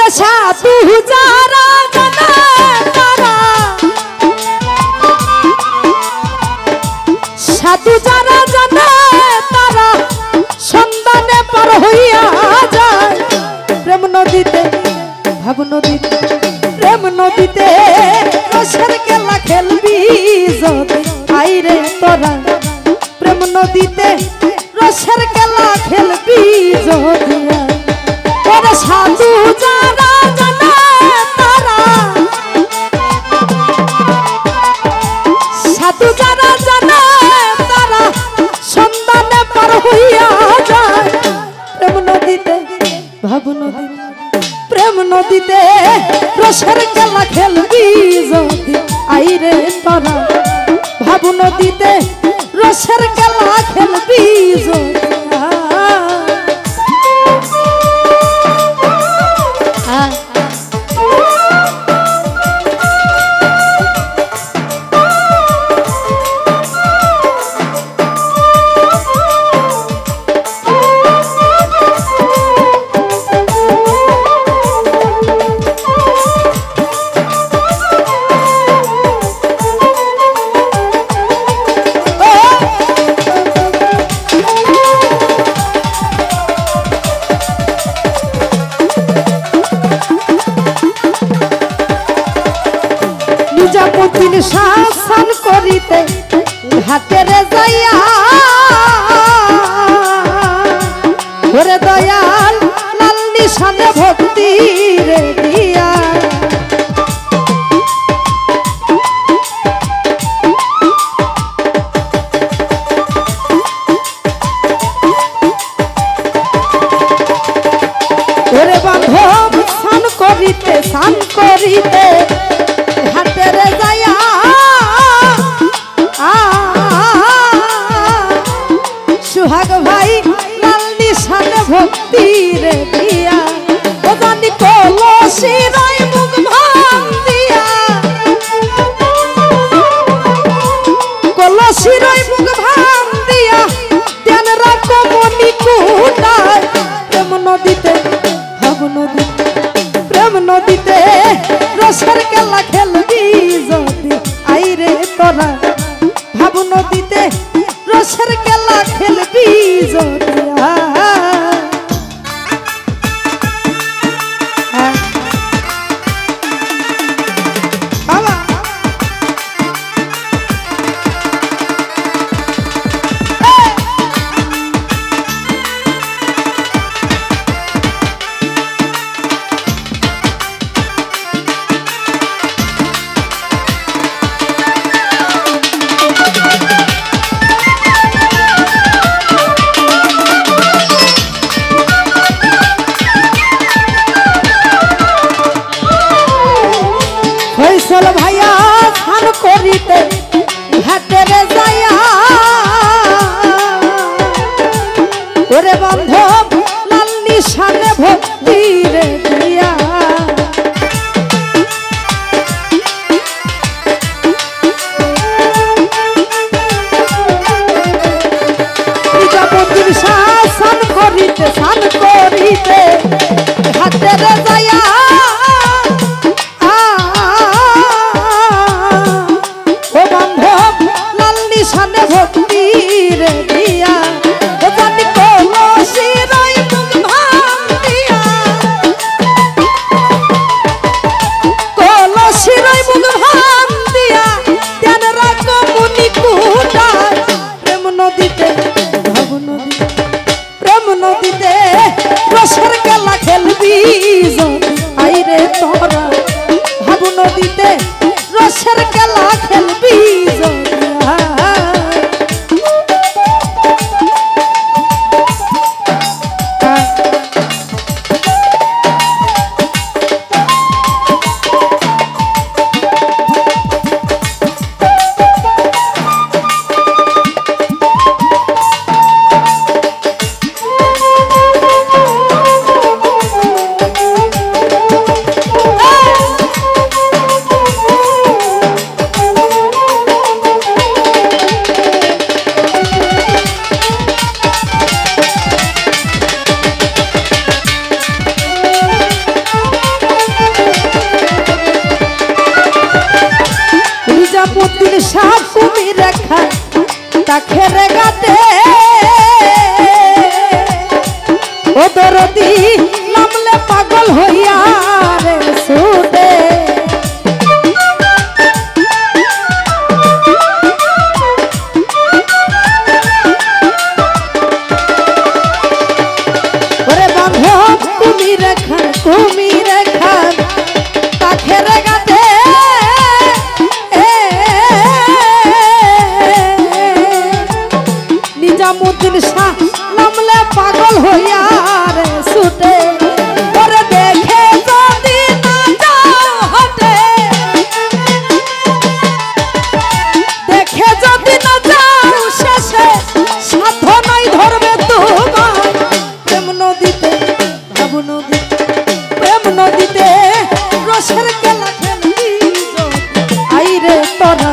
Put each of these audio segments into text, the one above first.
ওরে সাধু যারা জানে তারা, সাধু যারা জানে তারা সন্ধানে পার হইয়া যায় প্রেম নদীতে, ভাব নদীতে, প্রেম নদীতে রসের খেলা খেলবি যদি আইরে তোরা, প্রেম নদীতে রসের খেলা খেলবি যদি। ওরে সাধু যারা জানে তারা, সাধু যারা জানে তারা সন্ধানে পার হইয়া যায় প্রেম নদীতে, ভাব নদীতে, প্রেম নদীতে রসের খেলা খেলবি যদি আইরে তোরা, ভাব নদীতে রসের খেলা খেলবি যদি। নিজামুদ্দিন শাসন করিতে ঘাটের যাইয়া, ওরে দয়াল লাল নিশানে ভক্তি রে দিয়া, ওরে বান্ধব স্নান করিতে, স্নান করিতে ঘাটের যাইয়া, সুহাগ ভাই লাল নিশানে ভক্তি রে দিয়া, ও জানি কলসি রই মুখ ভাঙ দিয়া, কলসি রই মুখ ভাঙ দিয়া, ধ্যান রাখো মনি কুটায় প্রেম নদীতে, ভাব নদীতে, প্রেম নদীতে রসের খেলা খেলবি যদি আইরে তোরা, ভাব নদীতে রসের খেলা খেলবি যদি। ফয়সাল ভাইয়া স্নান করিতে ঘাটের যাইয়া, ওরে বান্ধব লাল নিশানে ভক্তি রে দিয়া, নিজামুদ্দিন শাসন করিতে, স্নান করিতে ঘাটের যাইয়া, নিশানে ভক্তি রে দিয়া, ও জানি কলসি রই মুখ ভাঙ দিয়া, কলসি রই মুখ ভাঙ দিয়া, ধ্যান রাখো মনি কুটায় প্রেম নদীতে, ভাব নদীতে, প্রেম নদীতে রসের খেলা খেলবি যদি আইরে তোরা, ভাব নদীতে রসের খেলা খেলবি যদি। কাখেরে গাতে ও দরদি নামলে পাগল হইয়া রে সুদে ওরে বান্ধব কুমিরে খান কাখেরে গাতে নিজামুদ্দিন শাহ নামলে পাগল হইয়া রে ছুটে ওরে দেখে যদি না যাও হটে দেখে যদি না যাও শেষে সাধ্য নাই ধরবে তোমার প্রেম নদীতে যাবো নদী প্রেম নদীতে রসের খেলা খেলবি আইরে তোরা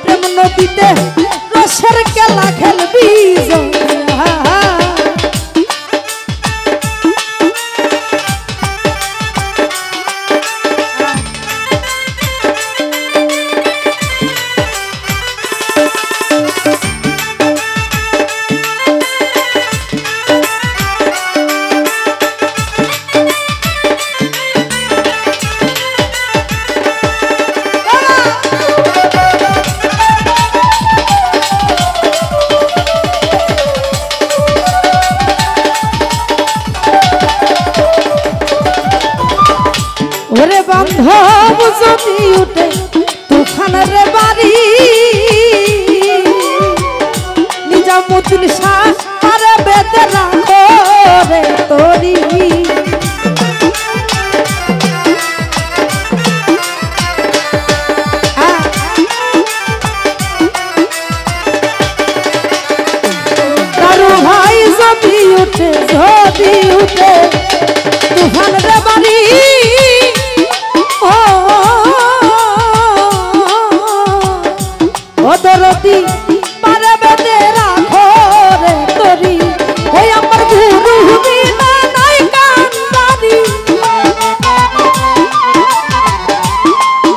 প্রেম নদীতে রসের খেলা খেলবি ওরে বান্ধব যদি উঠে তুফানের বাড়ি নিজামুদ্দিন শাহ আরে বেঁধে রাখো রে তোরি দারু ভাই যদি উঠে তুফানের বাড়ি দরদি পারে বেঁধে রাখো রে তোরি ওই আমার গুরু বিনা নাই কান্দারি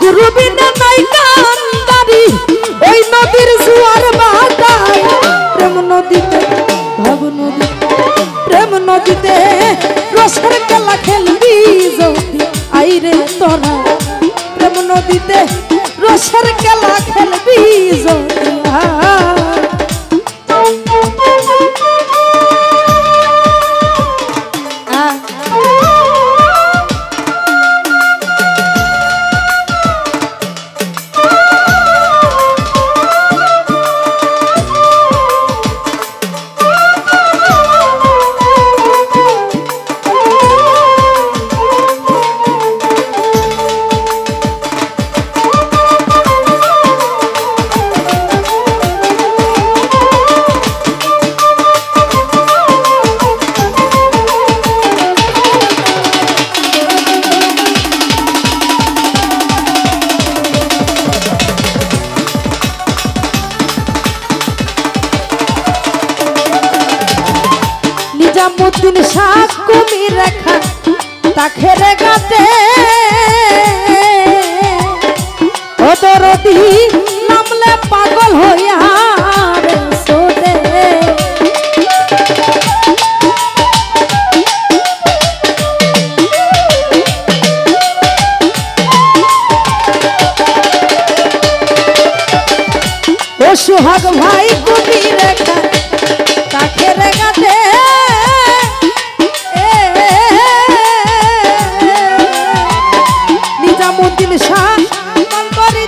গুরু বিনা নাই কান্দারি ওই নদীর জোয়ার বাতায় প্রেম নদীতে ভাব নদী প্রেম নদীতে রসের খেলা খেলবি যদি আইরে তোরা প্রেম নদীতে রসের খেলা খেলবি যদি নিজামুদ্দিন শাহ কুমিরে খান কাখেরে গাতে ও দরদি নামলে পাগল হইয়া রে সোদে ও সোহাগ ভাই কুমিরে খান কাখেরে গাতে নিজামুদ্দিন শাহ করি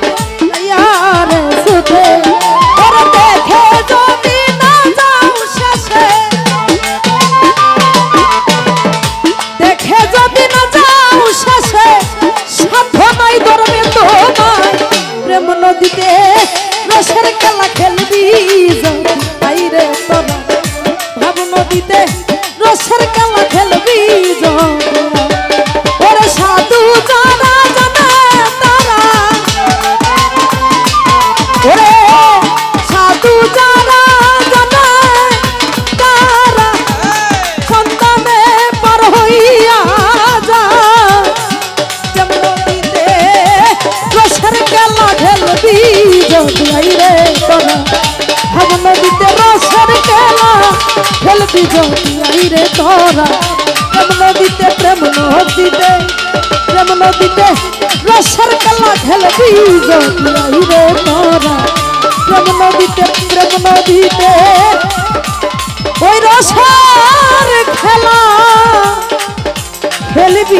রে সুধে ওরে দেখে যদি না যাও শেষে দেখে যদি না যাও শেষে সাধ্য নাই ধরবে তোমার প্রেম নদীতে রসের খেলা খেলবি আইরে তোরা ভাব নদীতে রসের খেলা খেলবি ওরে সাধু যারা জানে তারা ওরে সাধু যারা জানে তারা সন্তানে পার হইয়া যা যেমন নদীতে রসের খেলা খেলবি যদি আইরে তোরা ভাব রসের খেলা খেলবি যদি আইরে তোরা প্রেম নদীতে রসের খেলা খেলবি যদি আইরে তোরা প্রেম নদীতে ওই রসের খেলা খেলবি